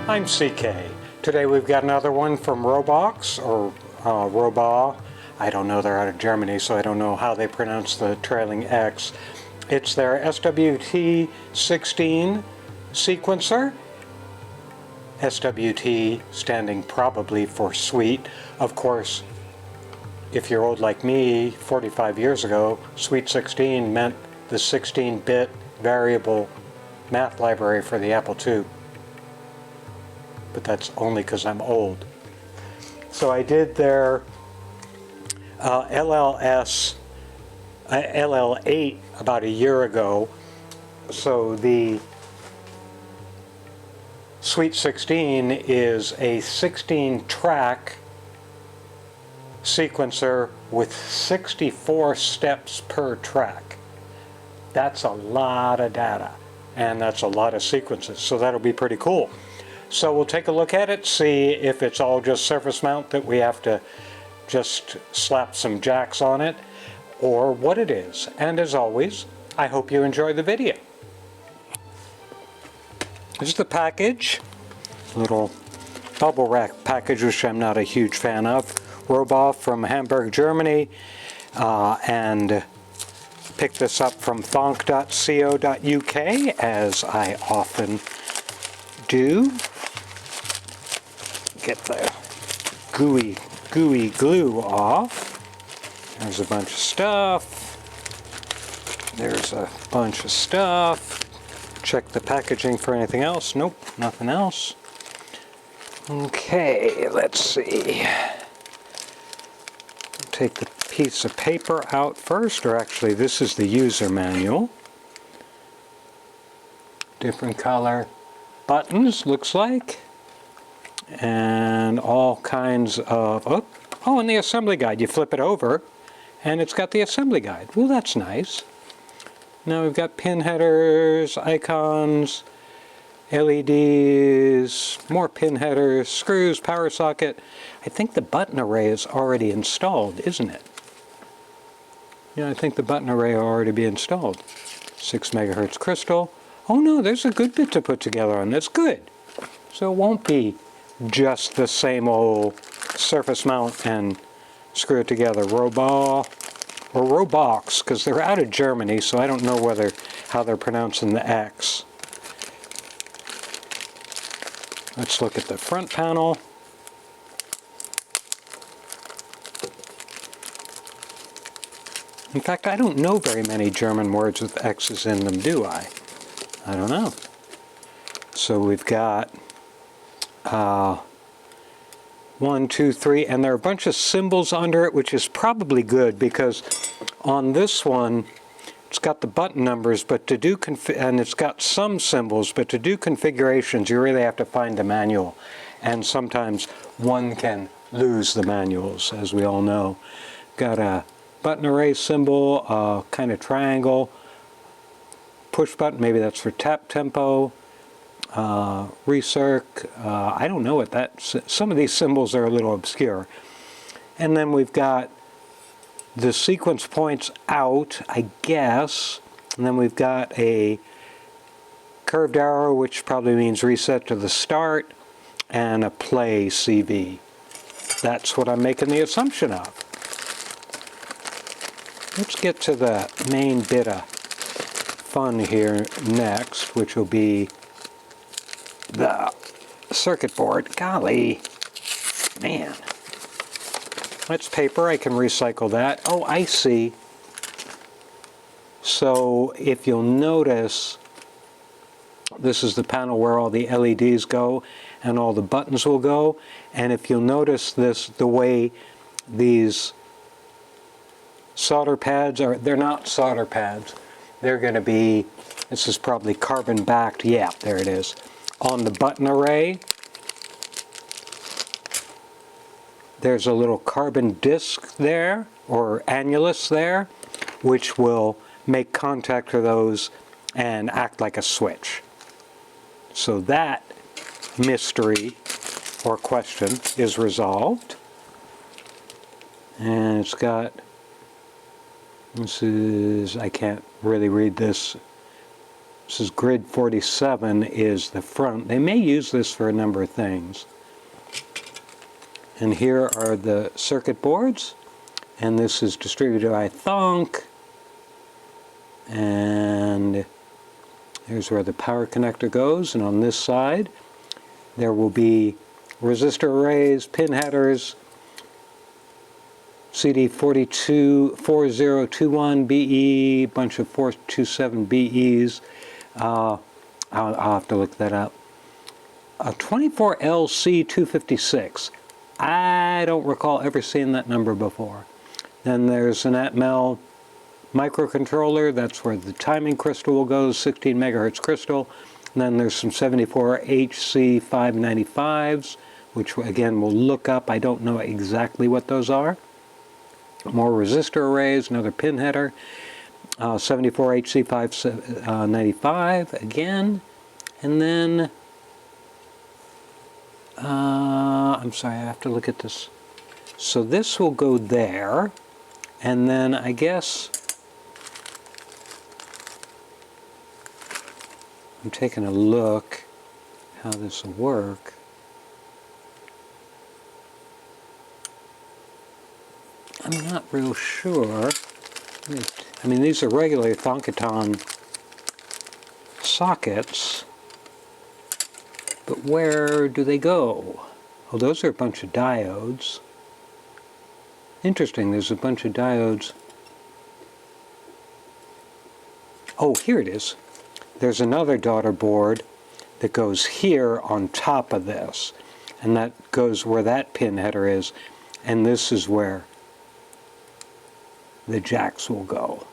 I'm CK. Today we've got another one from Robaux, or Robaux. I don't know, they're out of Germany, so I don't know how they pronounce the trailing X. It's their SWT 16 sequencer. SWT standing probably for sweet. Of course, if you're old like me, 45 years ago, Sweet 16 meant the 16-bit variable math library for the Apple II. But that's only because I'm old. So I did their LL8 about a year ago. So the Sweet 16 is a 16-track sequencer with 64 steps per track. That's a lot of data, and that's a lot of sequences, so that'll be pretty cool. So we'll take a look at it, see if it's all just surface mount that we have to just slap some jacks on it, or what it is. And as always, I hope you enjoy the video. This is the package, little bubble wrap package, which I'm not a huge fan of. Robaux from Hamburg, Germany, and picked this up from thonk.co.uk, as I often do. Get the gooey glue off. There's a bunch of stuff. There's a bunch of stuff. Check the packaging for anything else. Nope, nothing else. Okay, let's see. Take the piece of paper out first, or actually this is the user manual. Different color buttons, looks like. And all kinds of, oh, and the assembly guide. You flip it over and it's got the assembly guide. Well, that's nice. Now we've got pin headers, icons, LEDs, more pin headers, screws, power socket. I think the button array is already installed, isn't it? Yeah, I think the button array will already be installed. 6 megahertz crystal. Oh no, there's a good bit to put together on this. Good. So it won't be just the same old surface mount and screw it together. Robaux, or Robaux, because they're out of Germany, so I don't know how they're pronouncing the X. Let's look at the front panel. In fact, I don't know very many German words with X's in them, do I? I don't know. So we've got 1, 2, 3, and there are a bunch of symbols under it, which is probably good because on this one, it's got the button numbers, but to do and it's got some symbols, but to do configurations, you really have to find the manual. And sometimes one can lose the manuals, as we all know. Got a button array symbol, a kind of triangle, push button, maybe that's for tap tempo, recirc, I don't know what some of these symbols are a little obscure. And then we've got the sequence points out, I guess, and then we've got a curved arrow, which probably means reset to the start, and a play CV. That's what I'm making the assumption of. Let's get to the main bit of fun here next, which will be the circuit board. Golly, man. That's paper, I can recycle that. Oh, I see. So if you'll notice, this is the panel where all the LEDs go and all the buttons will go. And if you'll notice this, the way these solder pads are, they're not solder pads. They're going to be, this is probably carbon backed. Yeah, there it is. On the button array, there's a little carbon disc there, or annulus there, which will make contact with those and act like a switch. So that mystery or question is resolved. And it's got, this is, I can't really read this This is grid 47 is the front. They may use this for a number of things. And here are the circuit boards. And this is distributed by thonk. And here's where the power connector goes. And on this side, there will be resistor arrays, pin headers, CD4021BE, bunch of 427BEs. I'll have to look that up. A 24LC256. I don't recall ever seeing that number before. Then there's an Atmel microcontroller. That's where the timing crystal will go, 16 megahertz crystal. And then there's some 74HC595s, which again we'll look up. I don't know exactly what those are. More resistor arrays, another pin header. 74HC595 again. And then, I'm sorry, I have to look at this. So this will go there. And then I guess I'm taking a look how this will work. I'm not real sure. I mean, these are regular Thonkaton sockets, but where do they go? Oh, those are a bunch of diodes. Interesting, there's a bunch of diodes. Oh, here it is. There's another daughter board that goes here on top of this, and that goes where that pin header is, and this is where the jacks will go,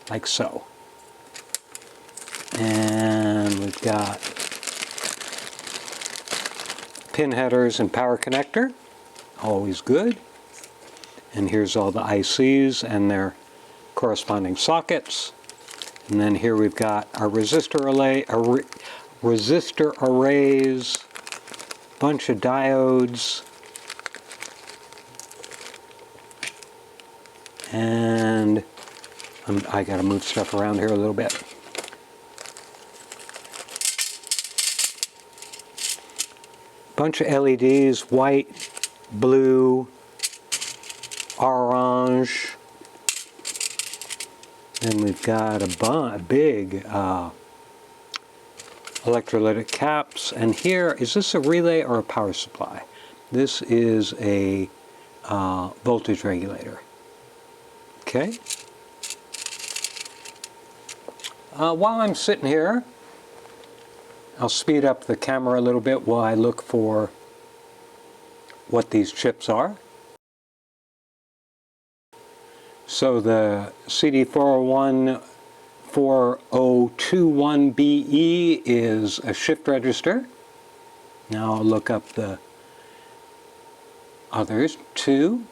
like so. And we've got pin headers and power connector, always good. And here's all the ICs and their corresponding sockets. And then here we've got our resistor arrays, bunch of diodes, and I got to move stuff around here a little bit. Bunch of LEDs, white, blue, orange. Then we've got a big electrolytic caps. And here, is this a relay or a power supply? This is a voltage regulator. Okay. While I'm sitting here, I'll speed up the camera a little bit while I look for what these chips are. So the CD4021BE is a shift register. Now I'll look up the others, two.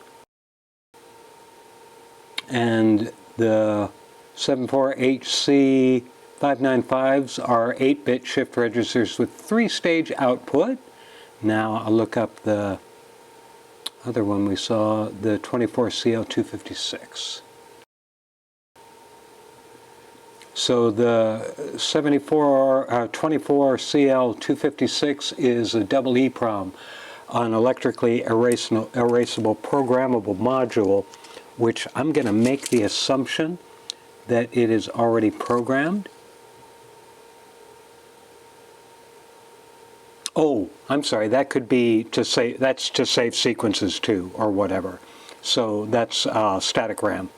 And the 74HC595s are 8-bit shift registers with 3-stage output. Now I'll look up the other one we saw, the 24CL256. So the 24CL256 is a double EEPROM, an electrically erasable programmable module, which I'm going to make the assumption that it is already programmed. Oh, I'm sorry, that could be to say, that's to save sequences too, or whatever. So that's static RAM.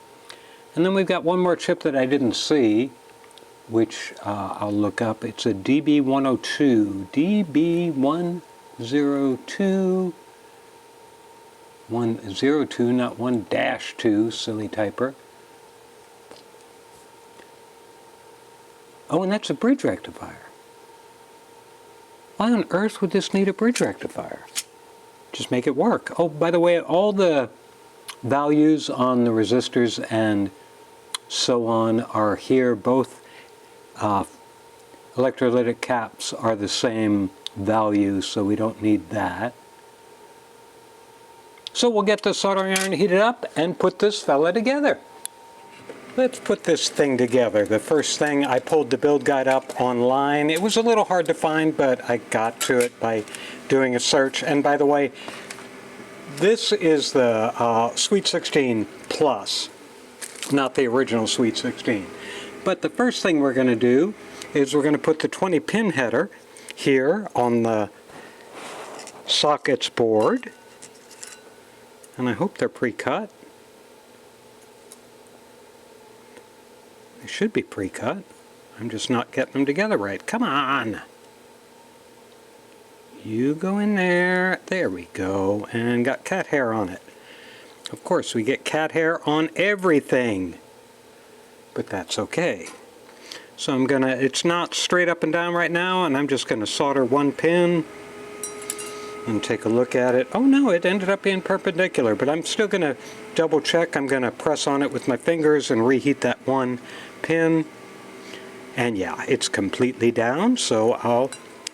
And then we've got one more chip that I didn't see, which I'll look up. It's a DB102. DB102. 102, not 1-2, silly typer. Oh, and that's a bridge rectifier. Why on earth would this need a bridge rectifier? Just make it work. Oh, by the way, all the values on the resistors and so on are here. Both electrolytic caps are the same value, so we don't need that. So we'll get the soldering iron heated up and put this fella together. Let's put this thing together. The first thing, I pulled the build guide up online. It was a little hard to find, but I got to it by doing a search. And by the way, this is the Sweet 16 Plus, not the original Sweet 16. But the first thing we're going to do is we're going to put the 20 pin header here on the sockets board. And I hope they're pre-cut. They should be pre-cut. I'm just not getting them together right. Come on! You go in there. There we go. And got cat hair on it. Of course, we get cat hair on everything. But that's okay. So I'm gonna, it's not straight up and down right now, and I'm just gonna solder one pin and take a look at it. Oh no, it ended up being perpendicular, but I'm still gonna double check. I'm gonna press on it with my fingers and reheat that one pin. And yeah, it's completely down, so I'll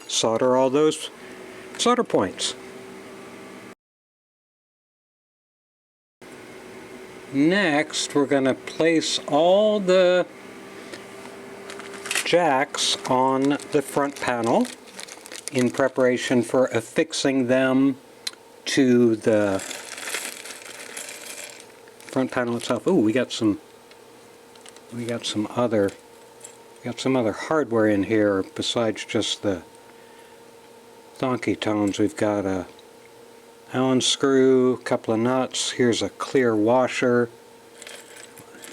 solder all those solder points. Next, we're going to place all the jacks on the front panel in preparation for affixing them to the front panel itself. Ooh, we got some other hardware in here besides just the donkey tones. We've got a Allen screw, a couple of nuts. Here's a clear washer.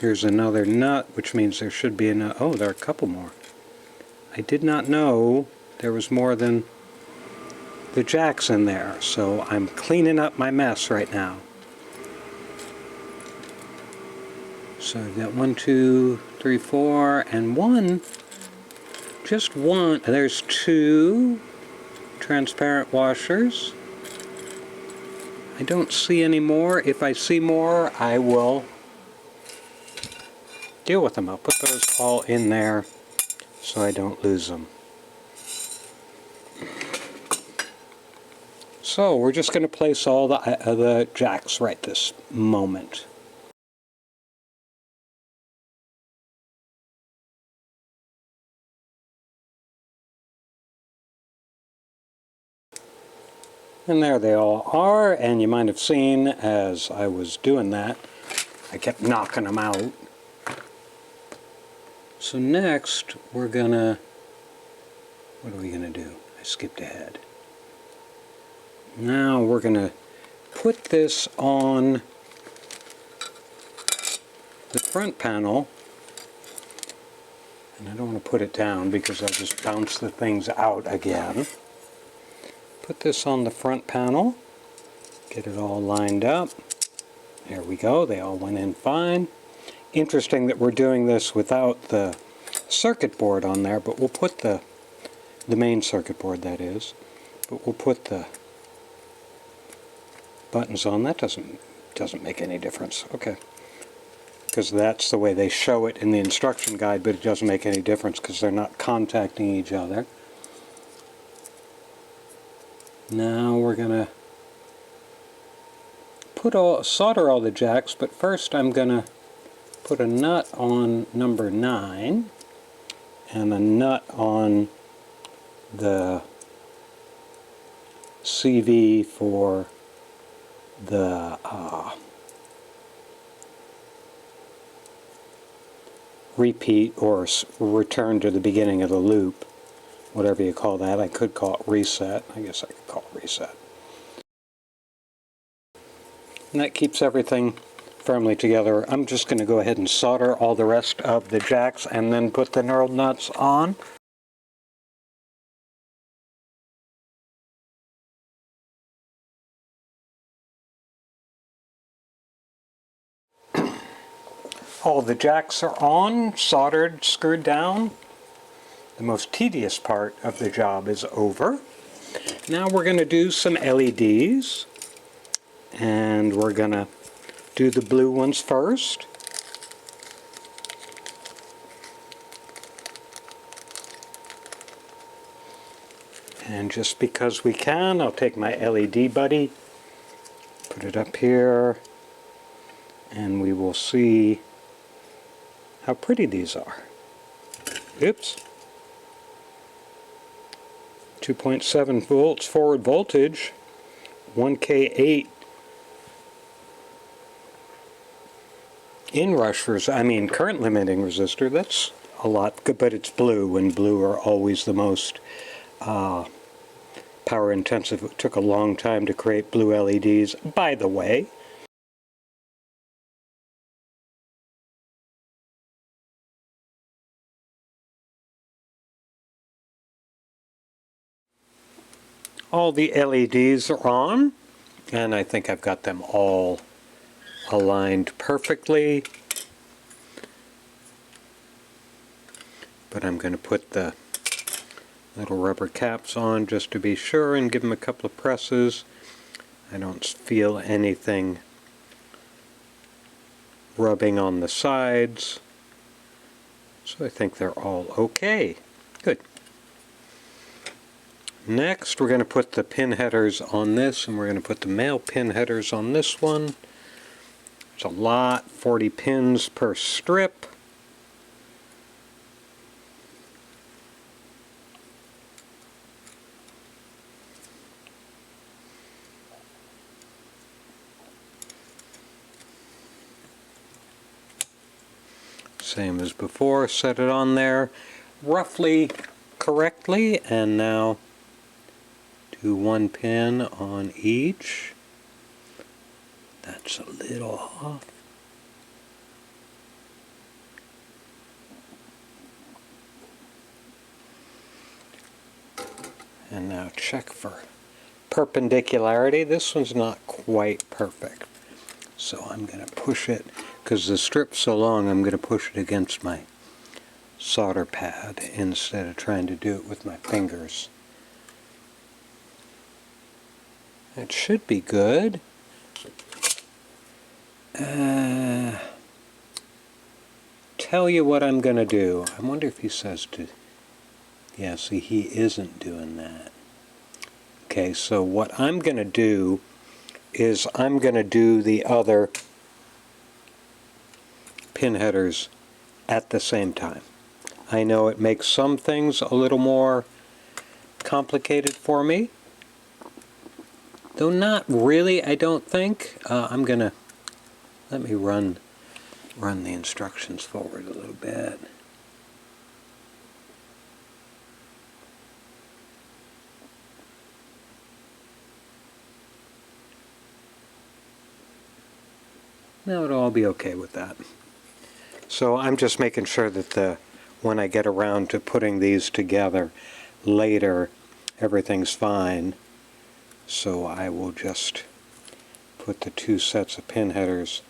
Here's another nut, which means there should be a nut. Oh, there are a couple more. I did not know there was more than the jacks in there, so I'm cleaning up my mess right now. So I've got 1, 2, 3, 4, and one. Just one. There's two transparent washers. I don't see any more. If I see more, I will deal with them. I'll put those all in there so I don't lose them. So we're just going to place all the jacks right this moment. And there they all are, and you might have seen as I was doing that, I kept knocking them out. So next, we're gonna, what are we gonna do? I skipped ahead. Now we're gonna put this on the front panel, and I don't want to put it down because I'll just bounce the things out again. Put this on the front panel, get it all lined up. There we go, they all went in fine. Interesting that we're doing this without the circuit board on there, but we'll put the main circuit board, that is, but we'll put the buttons on. That doesn't make any difference. Okay, because that's the way they show it in the instruction guide, but it doesn't make any difference because they're not contacting each other. Now we're gonna solder all the jacks, but first I'm gonna put a nut on number 9 and a nut on the CV for the repeat or return to the beginning of the loop. Whatever you call that. I could call it reset. I guess I could call it reset. And that keeps everything firmly together. I'm just going to go ahead and solder all the rest of the jacks and then put the knurled nuts on. All the jacks are on, soldered, screwed down. The most tedious part of the job is over. Now we're going to do some LEDs, and we're going to do the blue ones first. And just because we can, I'll take my LED buddy, put it up here, and we will see how pretty these are. Oops. 2.7 volts forward voltage, 1K8 current limiting resistor. That's a lot, but it's blue, and blue are always the most power intensive. It took a long time to create blue LEDs, by the way. All the LEDs are on, and I think I've got them all aligned perfectly. But I'm going to put the little rubber caps on just to be sure and give them a couple of presses. I don't feel anything rubbing on the sides, so I think they're all okay. Good. Next, we're going to put the pin headers on this, and we're going to put the male pin headers on this one. It's a lot, 40 pins per strip. Same as before, set it on there roughly correctly, and now do one pin on each. That's a little off. And now check for perpendicularity. This one's not quite perfect, so I'm going to push it, because the strip's so long, I'm going to push it against my solder pad instead of trying to do it with my fingers. It should be good. Tell you what I'm going to do. I wonder if he says to... Yeah, see, he isn't doing that. Okay, so what I'm going to do is I'm going to do the other pin headers at the same time. I know it makes some things a little more complicated for me, though not really, I don't think. I'm going to... Let me run the instructions forward a little bit. Now it'll all be okay with that. So I'm just making sure that when I get around to putting these together later, everything's fine. So I will just put the two sets of pin headers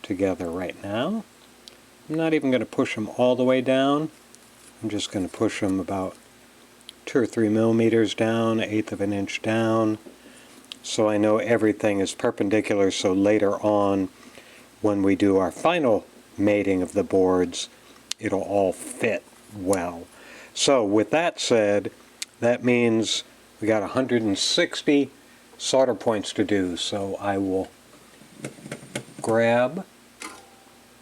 together right now. I'm not even going to push them all the way down. I'm just going to push them about 2 or 3 millimeters down, 1/8 of an inch down, so I know everything is perpendicular, so later on when we do our final mating of the boards, it'll all fit well. So with that said, that means we got 160 solder points to do, so I will grab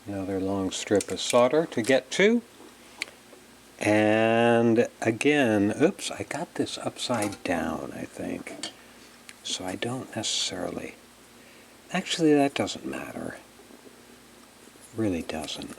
another long strip of solder to get to. And again, oops, I got this upside down, I think. So I don't necessarily... Actually, that doesn't matter. Really doesn't.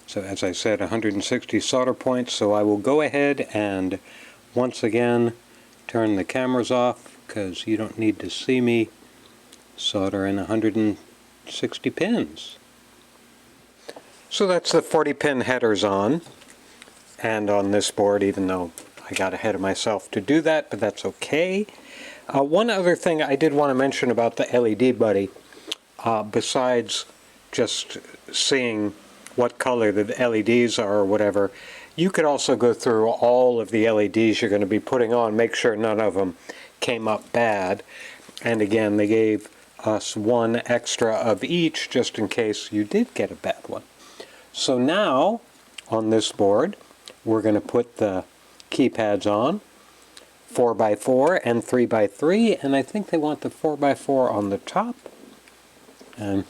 So as I said, 160 solder points, so I will go ahead and once again turn the cameras off, because you don't need to see me solder in 160 pins. So that's the 40 pin headers on, and on this board, even though I got ahead of myself to do that, but that's okay. One other thing I did want to mention about the LED buddy, besides just seeing what color the LEDs are or whatever, You could also go through all of the LEDs you're going to be putting on, make sure none of them came up bad. And again, they gave us one extra of each just in case you did get a bad one. So now, on this board, we're going to put the keypads on, 4x4 and 3x3, and I think they want the 4x4 on the top. And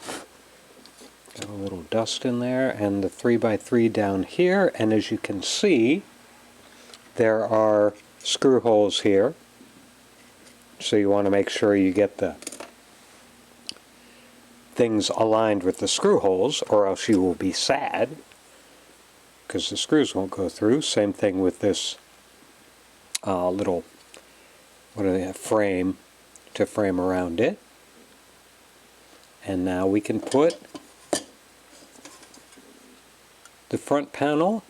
got a little dust in there, and the 3x3 down here, and as you can see, there are screw holes here. So you want to make sure you get the things aligned with the screw holes, or else you will be sad, because the screws won't go through. Same thing with this little, what do they have, frame to frame around it. And now we can put the front panel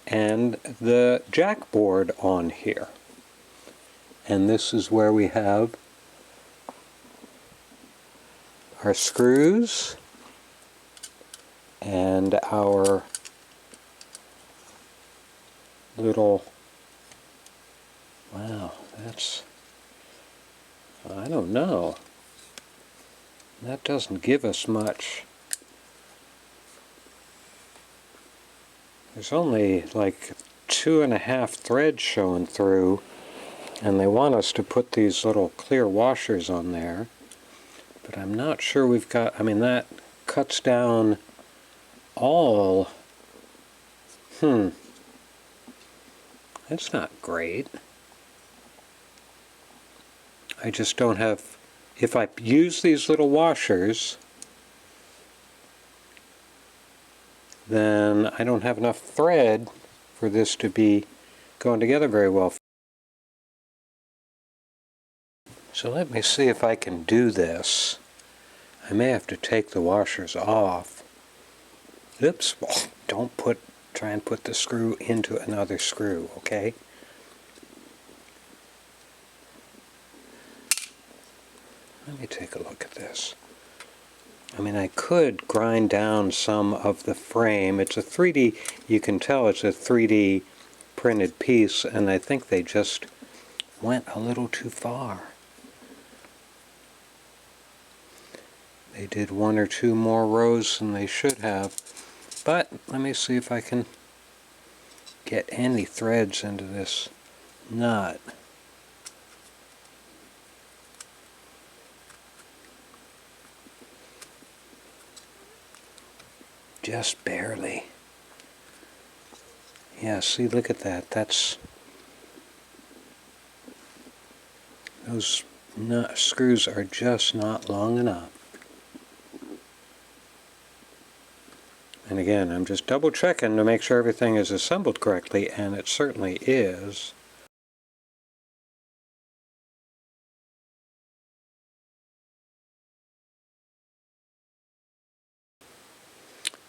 and the jack board on here. And this is where we have our screws and our little, wow, that's, I don't know. That doesn't give us much. There's only like 2.5 threads showing through, and they want us to put these little clear washers on there. But I'm not sure we've got, I mean, that cuts down all, that's not great. I just don't have, if I use these little washers, then I don't have enough thread for this to be going together very well. So let me see if I can do this. I may have to take the washers off. Oops, don't try and put the screw into another screw, okay? Let me take a look at this. I mean, I could grind down some of the frame. It's a 3D, you can tell it's a 3D printed piece, and I think they just went a little too far. They did 1 or 2 more rows than they should have. But let me see if I can get any threads into this nut. Just barely. Yeah, see, look at that. That's, those screws are just not long enough. And again, I'm just double checking to make sure everything is assembled correctly, and it certainly is.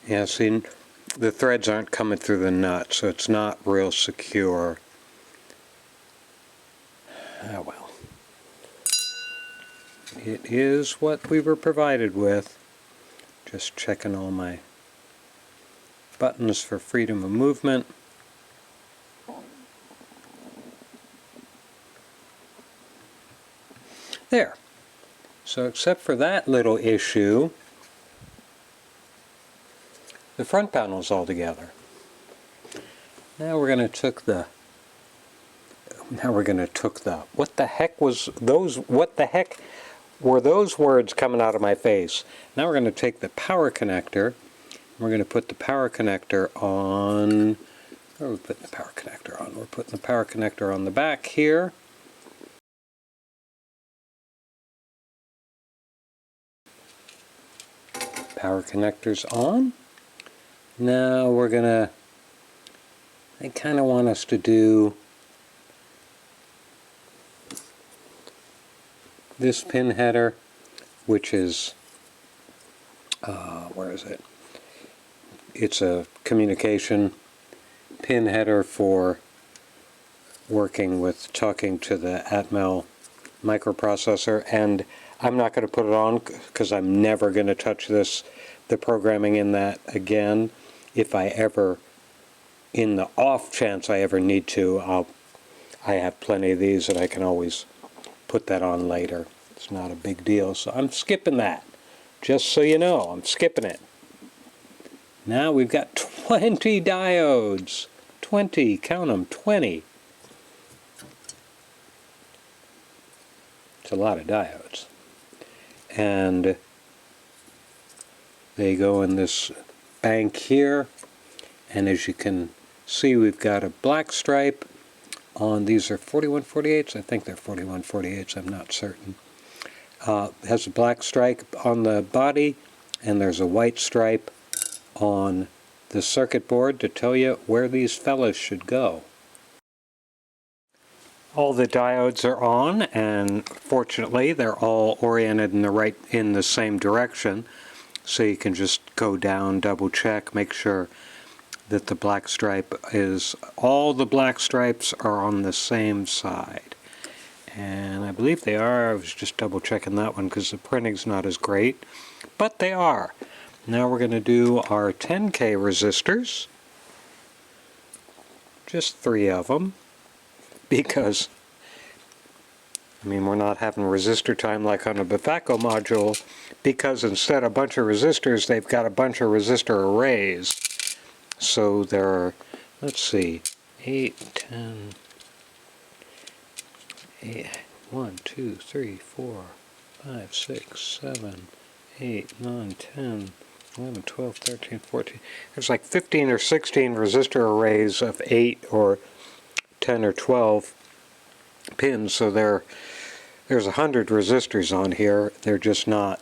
Yeah, see, the threads aren't coming through the nut, so it's not real secure. Ah, well. It is what we were provided with. Just checking all my buttons for freedom of movement. There. So except for that little issue, the front panel's all together. Now we're going to took the what the heck was those, what the heck were those words coming out of my face? Now we're going to take the power connector. We're going to put the power connector on, where are we putting the power connector on? We're putting the power connector on the back here. Power connector's on. Now we're going to, I kind of want us to do this pin header, which is, where is it? It's a communication pin header for working with talking to the Atmel microprocessor, and I'm not going to put it on because I'm never going to touch this, the programming in that again. If I ever in the off chance I ever need to, I have plenty of these that I can always put that on later. It's not a big deal, so I'm skipping that. Just so you know, I'm skipping it. Now we've got 20 diodes. 20, count them, 20. It's a lot of diodes. And they go in this bank here, and as you can see, we've got a black stripe on, these are 4148s, I think they're 4148s, I'm not certain. Has a black stripe on the body, and there's a white stripe on the circuit board to tell you where these fellas should go. All the diodes are on, and fortunately they're all oriented in the same direction, so you can just go down, double check, make sure that the black stripe is, all the black stripes are on the same side. And I believe they are. I was just double checking that one because the printing's not as great, but they are. Now we're going to do our 10K resistors, just 3 of them, because I mean, we're not having resistor time like on a Bifaco module, because instead of a bunch of resistors, they've got a bunch of resistor arrays. So there are, let's see, 8, 10, 8, 1, 2, 3, 4, 5, 6, 7, 8, 9, 10, 11, 12, 13, 14. There's like 15 or 16 resistor arrays of 8 or 10 or 12 pins, so there's 100 resistors on here. They're just not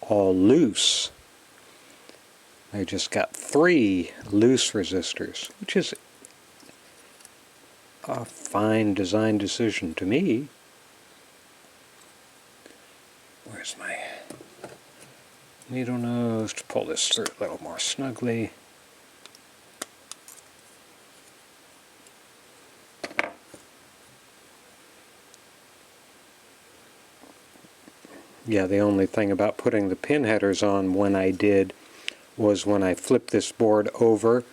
all loose. They just got 3 loose resistors, which is a fine design decision to me. Where's my needle nose to pull this through a little more snugly? Yeah, the only thing about putting the pin headers on when I did was when I flipped this board over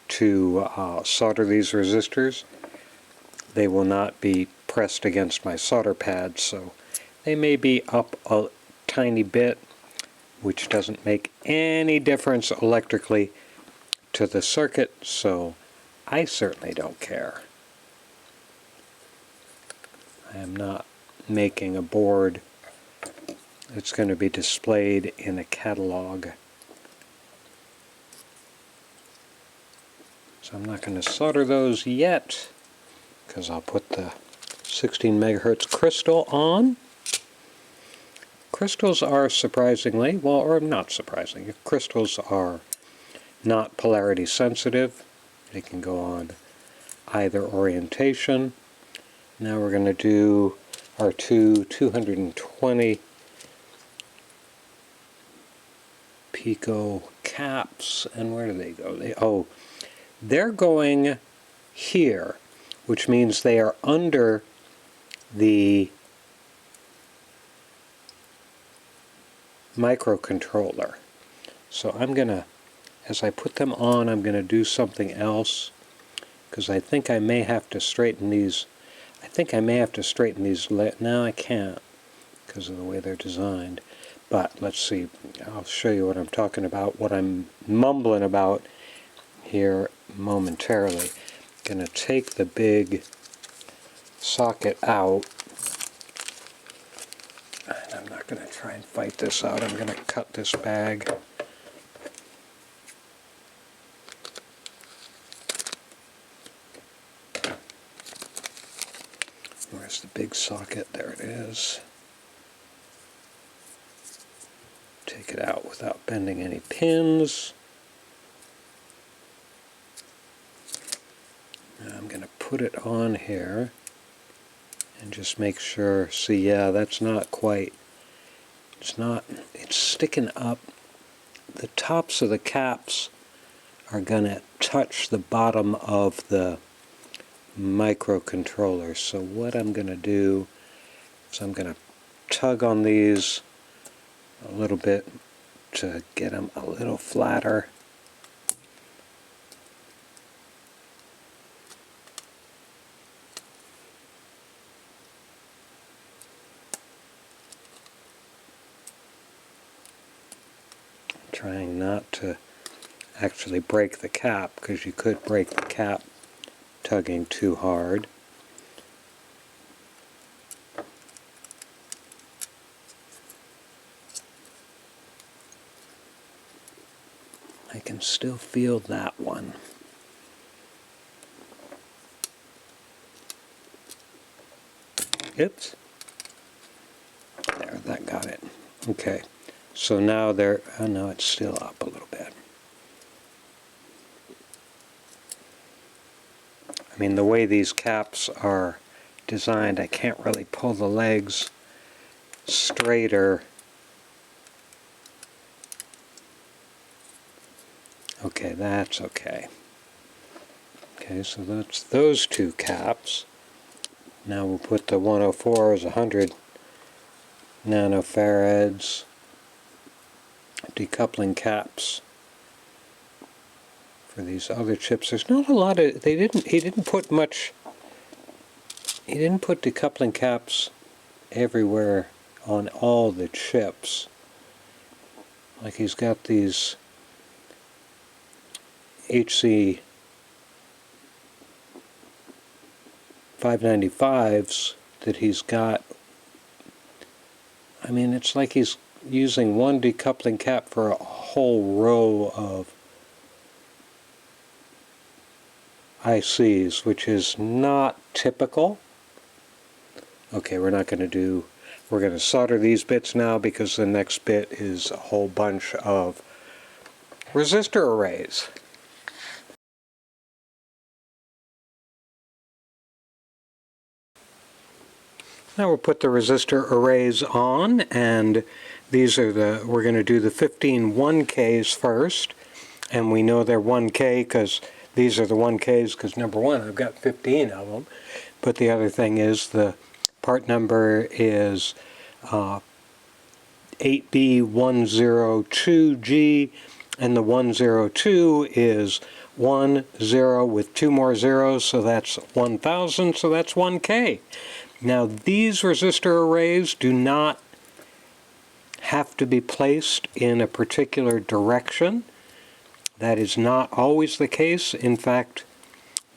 to solder these resistors, they will not be pressed against my solder pad, so they may be up a tiny bit, which doesn't make any difference electrically to the circuit, so I certainly don't care. I am not making a board that's going to be displayed in a catalog. So I'm not going to solder those yet, because I'll put the 16 megahertz crystal on. Crystals are surprisingly, well, or not surprising, crystals are not polarity sensitive. They can go on either orientation. Now we're going to do our two 220 pico caps, and where do they go? They're going here, which means they are under the microcontroller. So I'm going to, as I put them on, I'm going to do something else, because I think I may have to straighten these. Now I can't because of the way they're designed. But let's see, I'll show you what I'm talking about, what I'm mumbling about here momentarily. I'm going to take the big socket out. And I'm not going to try and fight this out. I'm going to cut this bag. Where's the big socket? There it is. Take it out without bending any pins. Now I'm going to put it on here and just make sure. See, yeah, that's not quite, it's sticking up. The tops of the caps are going to touch the bottom of the microcontroller. So what I'm going to do is I'm going to tug on these a little bit to get them a little flatter. trying not to actually break the cap, because you could break the cap tugging too hard. I can still feel that one. Oops. There, that got it. Okay, so now they're, oh no, it's still up a little bit. I mean, the way these caps are designed, I can't really pull the legs straighter. Okay, that's okay. Okay, so that's those two caps. Now we'll put the 104 as 100 nanofarads decoupling caps for these other chips. There's not a lot of, he didn't put decoupling caps everywhere on all the chips. Like he's got these HC 595s that he's got. I mean, it's like he's using one decoupling cap for a whole row of ICs, which is not typical. Okay, we're going to solder these bits now, because the next bit is a whole bunch of resistor arrays. Now we'll put the resistor arrays on, and these are we're going to do the 15 1Ks first, and we know they're 1K because these are the 1Ks because, number one, I've got 15 of them, but the other thing is the part number is 8B102G, and the 102 is 1 0 with 2 more zeros, so that's 1000, so that's 1K. Now, these resistor arrays do not have to be placed in a particular direction. That is not always the case. In fact,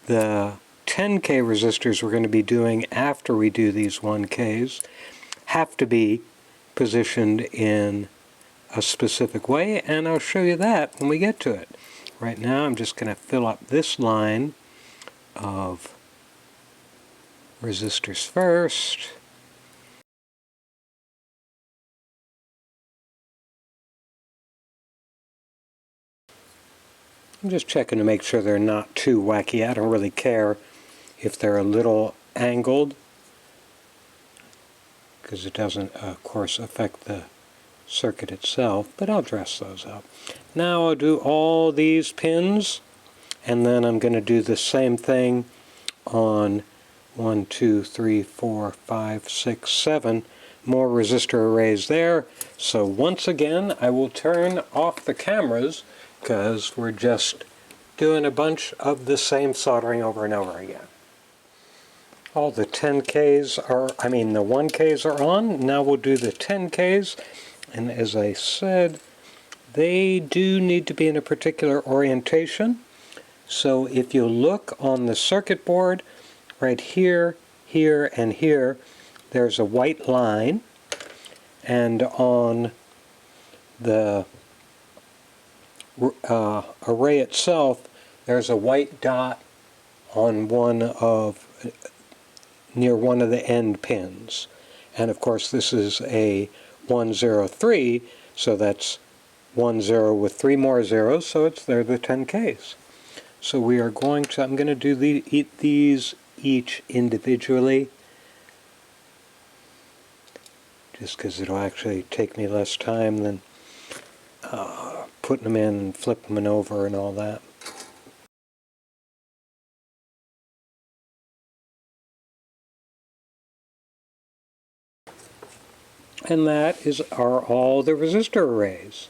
the 10K resistors we're going to be doing after we do these 1Ks have to be positioned in a specific way, and I'll show you that when we get to it. Right now, I'm just going to fill up this line of resistors first. I'm just checking to make sure they're not too wacky. I don't really care if they're a little angled, because it doesn't, of course, affect the circuit itself, but I'll dress those up. Now I'll do all these pins, and then I'm going to do the same thing on 1, 2, 3, 4, 5, 6, 7 more resistor arrays there. So once again, I will turn off the cameras because we're just doing a bunch of the same soldering over and over again. All the 10Ks are, the 1Ks are on. Now we'll do the 10Ks. And as I said, they do need to be in a particular orientation. So if you look on the circuit board, right here, here, and here, there's a white line. And on the array itself, there's a white dot on near one of the end pins. And of course, this is a 103, so that's 1 0 with 3 more zeros, so they're the 10Ks. So we are going to, I'm going to do these each individually, just because it'll actually take me less time than putting them in and flipping them over and all that. And that are all the resistor arrays.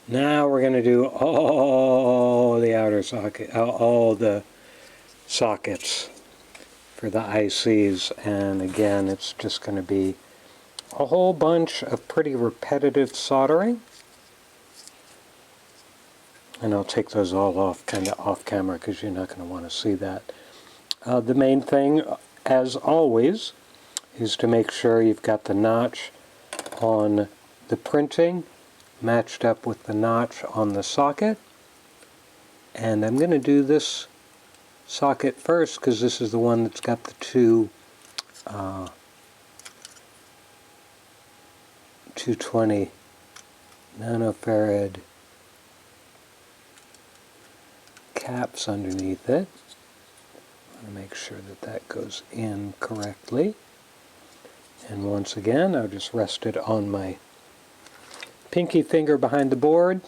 Now we're going to do all the outer socket, all the sockets for the ICs, and again, it's just going to be a whole bunch of pretty repetitive soldering. And I'll take those all off, kind of off camera, because you're not going to want to see that. The main thing, as always, is to make sure you've got the notch on the printing matched up with the notch on the socket. And I'm going to do this socket first because this is the one that's got the two 220 nanofarad caps underneath it. I want to make sure that that goes in correctly. And once again, I'll just rest it on my pinky finger behind the board.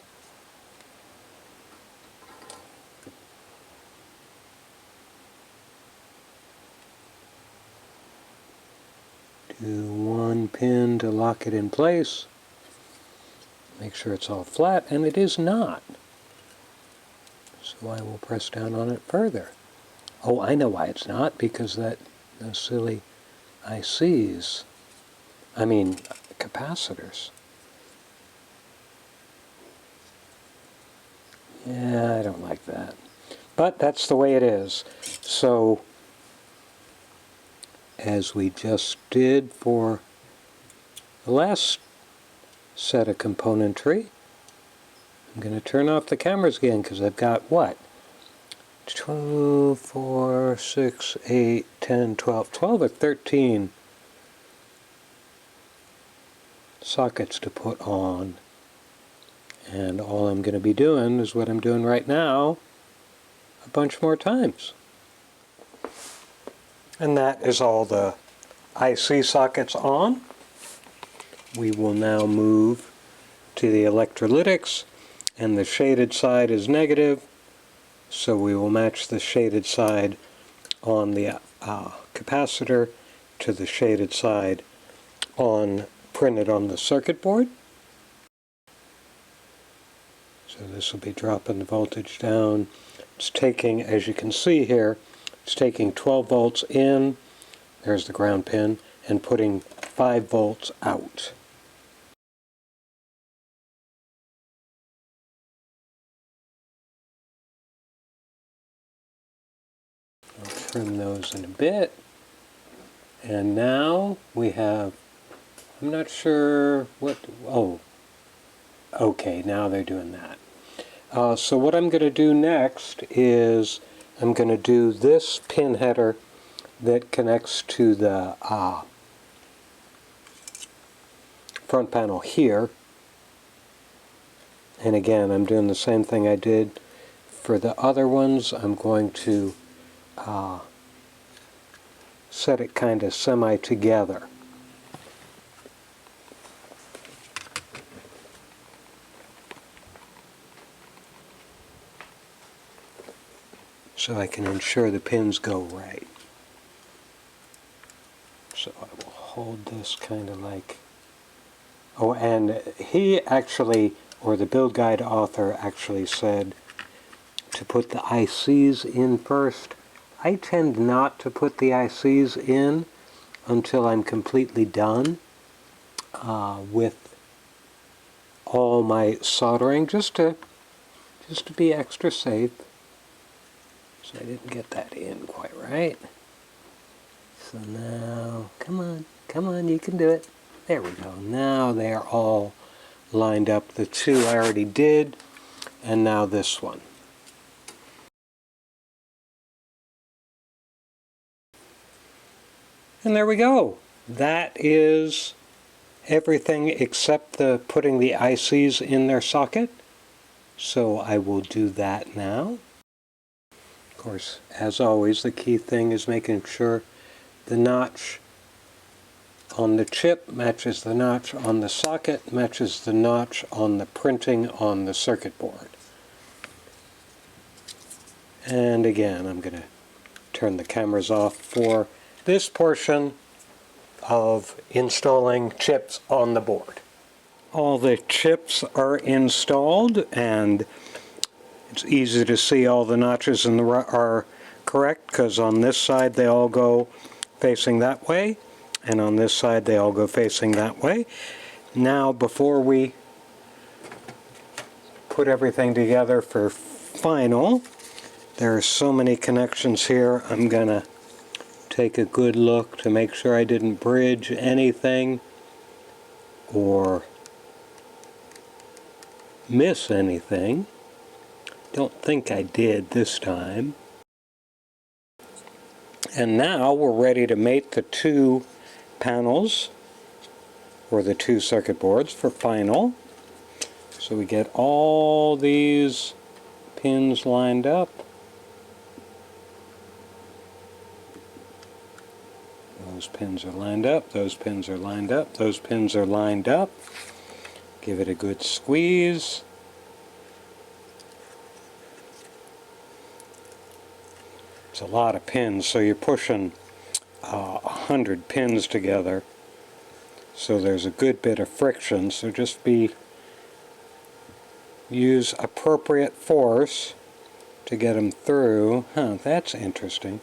Do one pin to lock it in place. Make sure it's all flat, and it is not. So I will press down on it further. Oh, I know why it's not, because those silly capacitors. Yeah, I don't like that. But that's the way it is. So, as we just did for the last set of componentry, I'm going to turn off the cameras again because I've got what? 2, 4, 6, 8, 10, 12 or 13 sockets to put on. And all I'm going to be doing is what I'm doing right now a bunch more times. And that is all the IC sockets on. We will now move to the electrolytics, and the shaded side is negative, so we will match the shaded side on the capacitor to the shaded side printed on the circuit board. So this will be dropping the voltage down. It's taking, as you can see here, it's taking 12 volts in, there's the ground pin, and putting 5 volts out. I'll trim those in a bit. And now we have, I'm not sure what, oh, okay, now they're doing that. So what I'm going to do next is I'm going to do this pin header that connects to the front panel here. And again, I'm doing the same thing I did for the other ones. I'm going to set it kind of semi-together. So I can ensure the pins go right. So I will hold this kind of like, oh, and he actually, or the build guide author actually said to put the ICs in first. I tend not to put the ICs in until I'm completely done with all my soldering, just to be extra safe. So I didn't get that in quite right. So now, come on, you can do it. There we go. Now they're all lined up. The two I already did, and now this one. And there we go. That is everything except putting the ICs in their socket. So I will do that now. Of course, as always, the key thing is making sure the notch on the chip matches the notch on the socket, matches the notch on the printing on the circuit board. And again, I'm going to turn the cameras off for this portion of installing chips on the board. All the chips are installed, and it's easy to see all the notches are correct, because on this side they all go facing that way, and on this side they all go facing that way. Now, before we put everything together for final. There are so many connections here. I'm gonna take a good look to make sure I didn't bridge anything or miss anything. Don't think I did this time. And now we're ready to mate the two panels or the two circuit boards for final. So we get all these pins lined up. Those pins are lined up, those pins are lined up, those pins are lined up. Give it a good squeeze. It's a lot of pins, so you're pushing 100 pins together. So there's a good bit of friction, so just use appropriate force to get them through. Huh, that's interesting.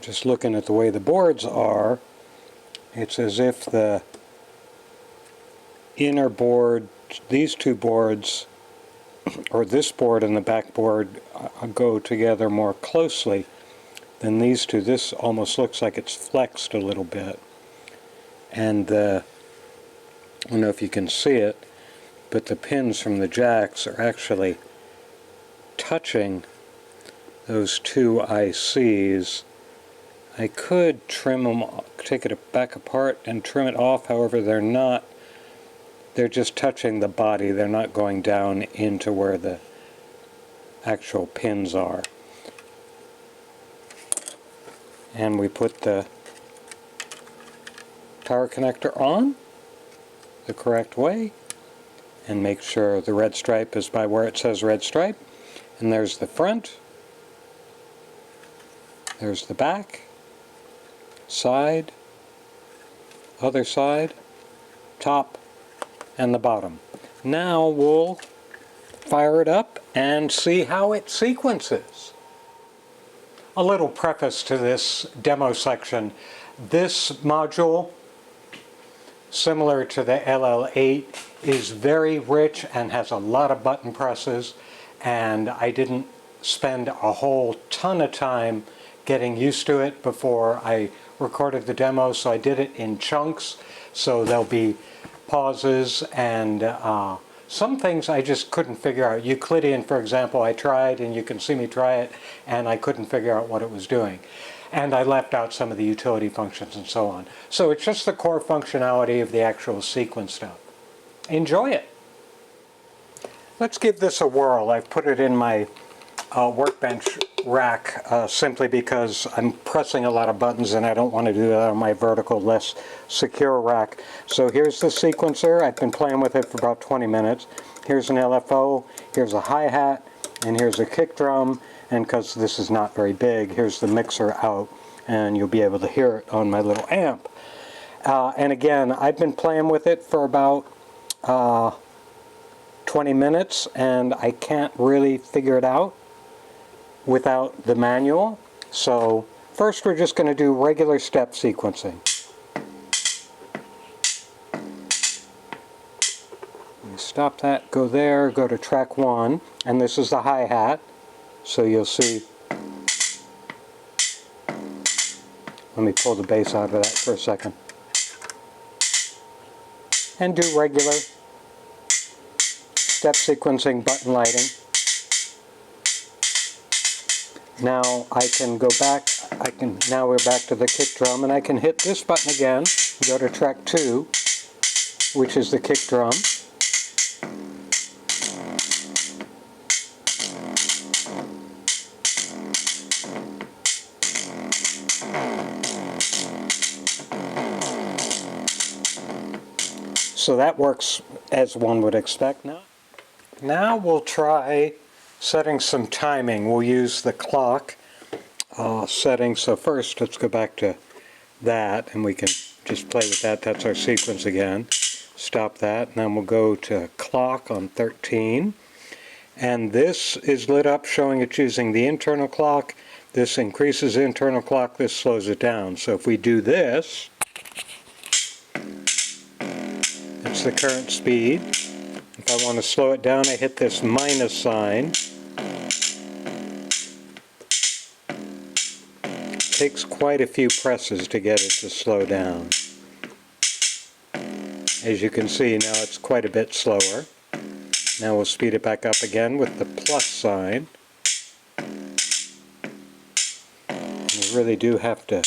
Just looking at the way the boards are, it's as if the inner board, these two boards, or this board and the back board go together more closely than these two. This almost looks like it's flexed a little bit. And I don't know if you can see it, but the pins from the jacks are actually touching those two ICs. I could trim them, take it back apart and trim it off, however they're not. They're just touching the body, they're not going down into where the actual pins are. And we put the power connector on the correct way and make sure the red stripe is by where it says red stripe. And there's the front, there's the back, side, other side, top, and the bottom. Now we'll fire it up and see how it sequences. A little preface to this demo section. This module, similar to the LL8, is very rich and has a lot of button presses, and I didn't spend a whole ton of time getting used to it before I recorded the demo, so I did it in chunks, so there'll be pauses and some things I just couldn't figure out. Euclidean, for example, I tried, and you can see me try it, and I couldn't figure out what it was doing. And I left out some of the utility functions and so on. So it's just the core functionality of the actual sequence stuff. Enjoy it. Let's give this a whirl. I've put it in my workbench rack simply because I'm pressing a lot of buttons and I don't want to do that on my vertical, less secure rack. So here's the sequencer. I've been playing with it for about 20 minutes. Here's an LFO, here's a hi-hat, and here's a kick drum, and because this is not very big, here's the mixer out, and you'll be able to hear it on my little amp. And again, I've been playing with it for about 20 minutes, and I can't really figure it out without the manual. So first we're just going to do regular step sequencing. You stop that, go there, go to track 1, and this is the hi-hat. So you'll see, let me pull the bass out of that for a second. And do regular step sequencing, button lighting. Now I can go back, now we're back to the kick drum, and I can hit this button again, go to track 2, which is the kick drum. So that works as one would expect now. Now we'll try setting some timing. We'll use the clock setting. So first let's go back to that, and we can just play with that. That's our sequence again. Stop that, and then we'll go to clock on 13. and this is lit up showing it's using the internal clock. This increases the internal clock, this slows it down. So if we do this, it's the current speed. If I want to slow it down, I hit this minus sign. It takes quite a few presses to get it to slow down. As you can see, now it's quite a bit slower. Now we'll speed it back up again with the plus sign. You really do have to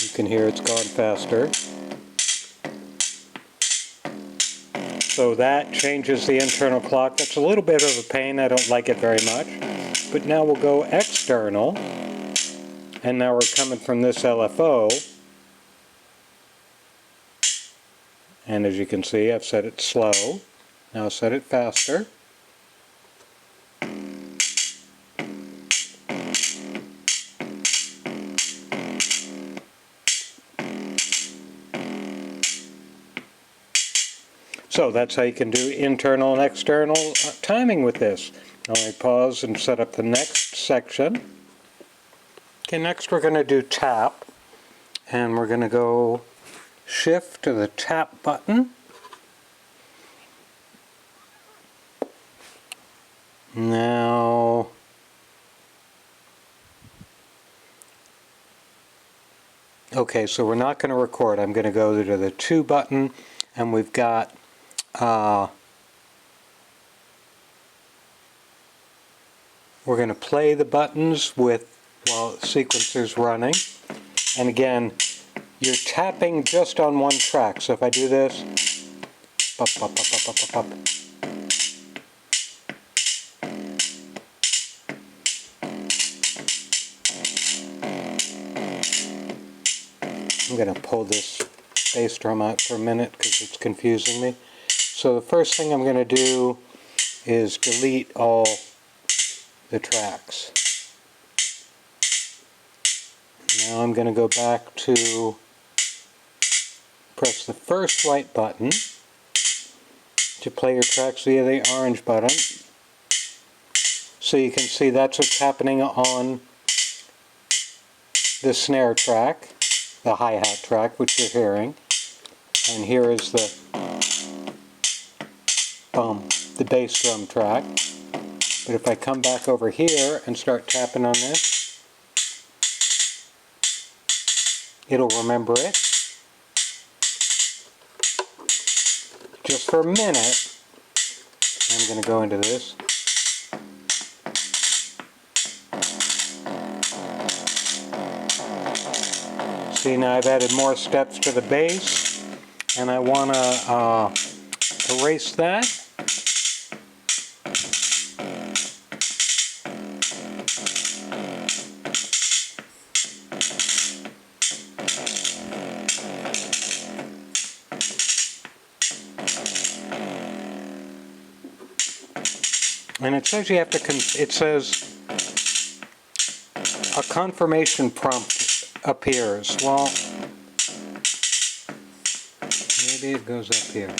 you can hear it's gone faster. So that changes the internal clock. That's a little bit of a pain. I don't like it very much. But now we'll go external. And now we're coming from this LFO. And as you can see, I've set it slow. Now I'll set it faster. So that's how you can do internal and external timing with this. Now let me pause and set up the next section. Okay, next we're going to do tap. And we're going to go shift to the tap button. Now, okay, so we're not going to record. I'm going to go to the 2 button, and we've got we're going to play the buttons while the sequencer's running. And again, you're tapping just on one track. So if I do this, pop, pop, pop, pop, pop, pop, pop. I'm going to pull this bass drum out for a minute because it's confusing me. So the first thing I'm going to do is delete all the tracks. Now I'm going to go back to press the first white button to play your tracks via the orange button. So you can see that's what's happening on the snare track, the hi-hat track, which you're hearing. And here is the bass drum track. But if I come back over here and start tapping on this, it'll remember it. Just for a minute, I'm going to go into this. See, now I've added more steps to the bass, and I want to erase that. And it says you have to, it says a confirmation prompt appears. Well, maybe it goes up here.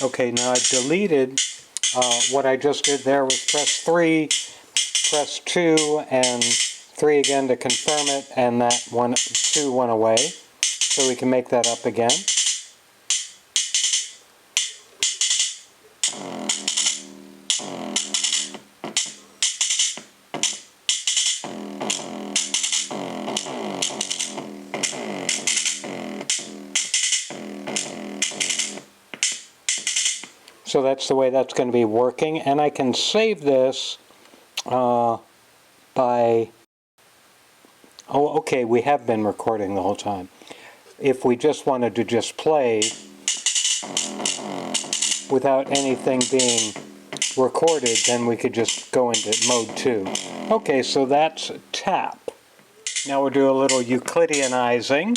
Okay, now I've deleted what I just did there was press 3, press 2, and 3 again to confirm it, and that 2 went away. So we can make that up again. So that's the way that's going to be working, and I can save this by, oh okay, we have been recording the whole time. If we just wanted to just play without anything being recorded, then we could just go into mode 2. Okay, so that's tap. Now we'll do a little Euclideanizing,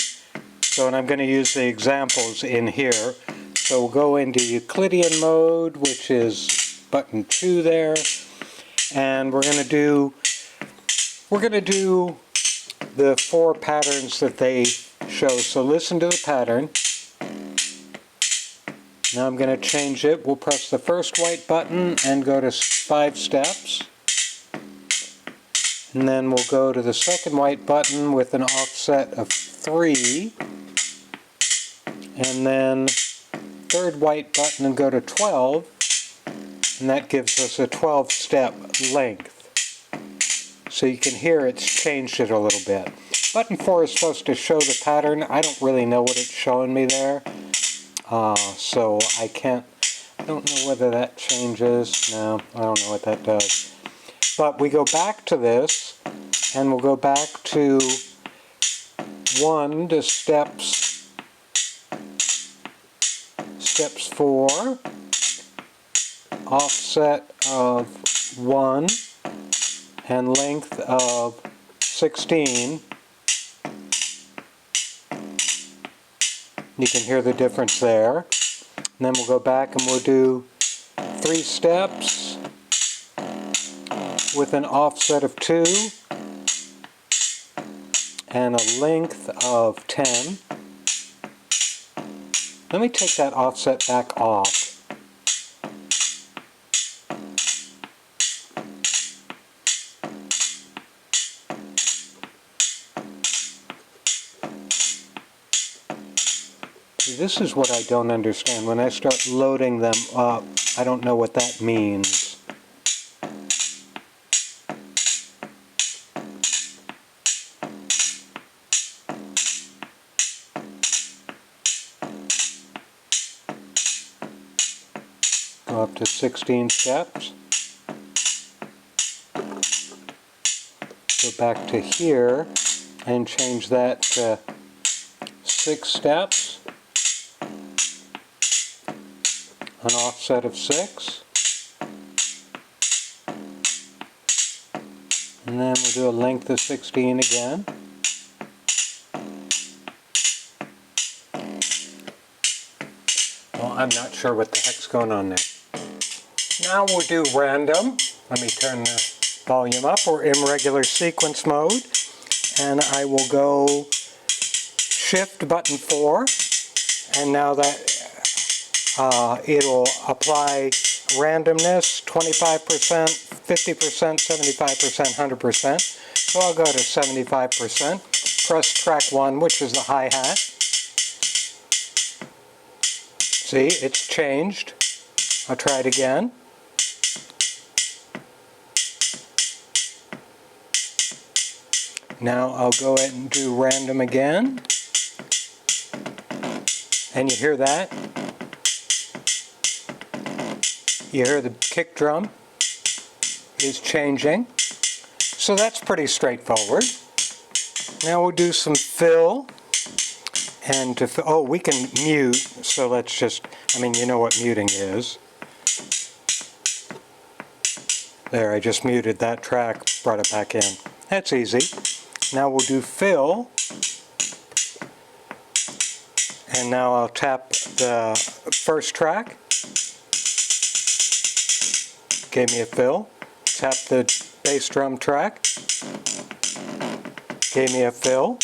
and I'm going to use the examples in here. So we'll go into Euclidean mode, which is button 2 there, and we're going to do the 4 patterns that they show. So listen to the pattern. Now I'm going to change it. We'll press the first white button and go to 5 steps. And then we'll go to the second white button with an offset of 3. And then third white button and go to 12. And that gives us a 12-step length. So you can hear it's changed it a little bit. Button 4 is supposed to show the pattern. I don't really know what it's showing me there. So I don't know whether that changes. No, I don't know what that does. But we go back to this, and we'll go back to 1 to steps 4, offset of 1, and length of 16. You can hear the difference there. And then we'll go back and we'll do 3 steps with an offset of 2 and a length of 10. Let me take that offset back off. This is what I don't understand. When I start loading them up, I don't know what that means. Go up to 16 steps. Go back to here and change that to 6 steps. An offset of 6. And then we'll do a length of 16 again. Well, I'm not sure what the heck's going on there. Now we'll do random. Let me turn the volume up. We're in regular sequence mode. And I will go Shift button 4. And now that it'll apply randomness, 25%, 50%, 75%, 100%. So I'll go to 75%. Press track 1, which is the hi-hat. See, it's changed. I'll try it again. Now I'll go ahead and do random again. And you hear that? You hear the kick drum is changing. So that's pretty straightforward. Now we'll do some fill. And oh, we can mute. So let's just, you know what muting is. There, I just muted that track, brought it back in. That's easy. Now we'll do fill. And now I'll tap the first track. Gave me a fill. Tap the bass drum track. Gave me a fill.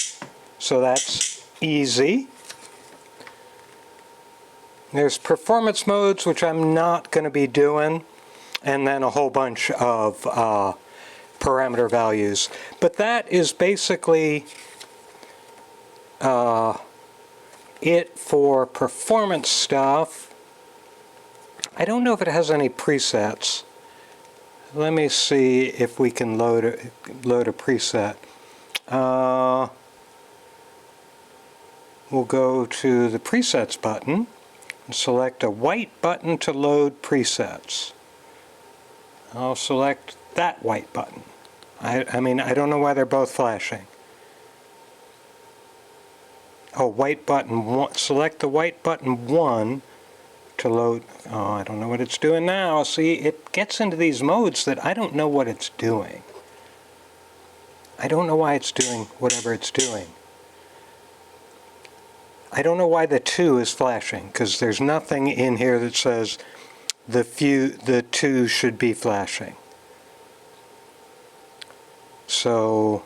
So that's easy. There's performance modes, which I'm not going to be doing, and then a whole bunch of parameter values. But that is basically it for performance stuff. I don't know if it has any presets. Let me see if we can load a preset. We'll go to the presets button and select a white button to load presets. I'll select that white button. I don't know why they're both flashing. Oh, white button 1. Select the white button 1 to load. Oh, I don't know what it's doing now. See, it gets into these modes that I don't know what it's doing. I don't know why it's doing whatever it's doing. I don't know why the 2 is flashing, because there's nothing in here that says the 2 should be flashing. So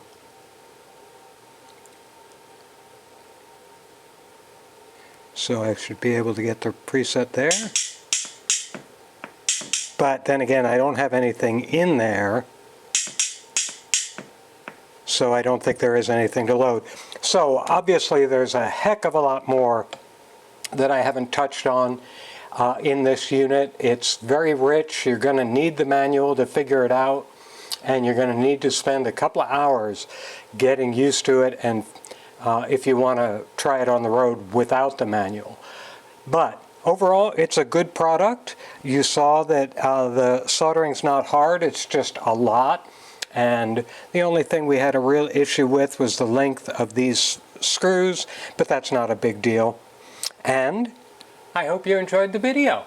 So I should be able to get the preset there. But then again, I don't have anything in there, so I don't think there is anything to load. So obviously there's a heck of a lot more that I haven't touched on in this unit. It's very rich. You're going to need the manual to figure it out, and you're going to need to spend a couple of hours getting used to it, and if you want to try it on the road without the manual. But overall, it's a good product. You saw that the soldering's not hard, it's just a lot. And the only thing we had a real issue with was the length of these screws, but that's not a big deal. And I hope you enjoyed the video.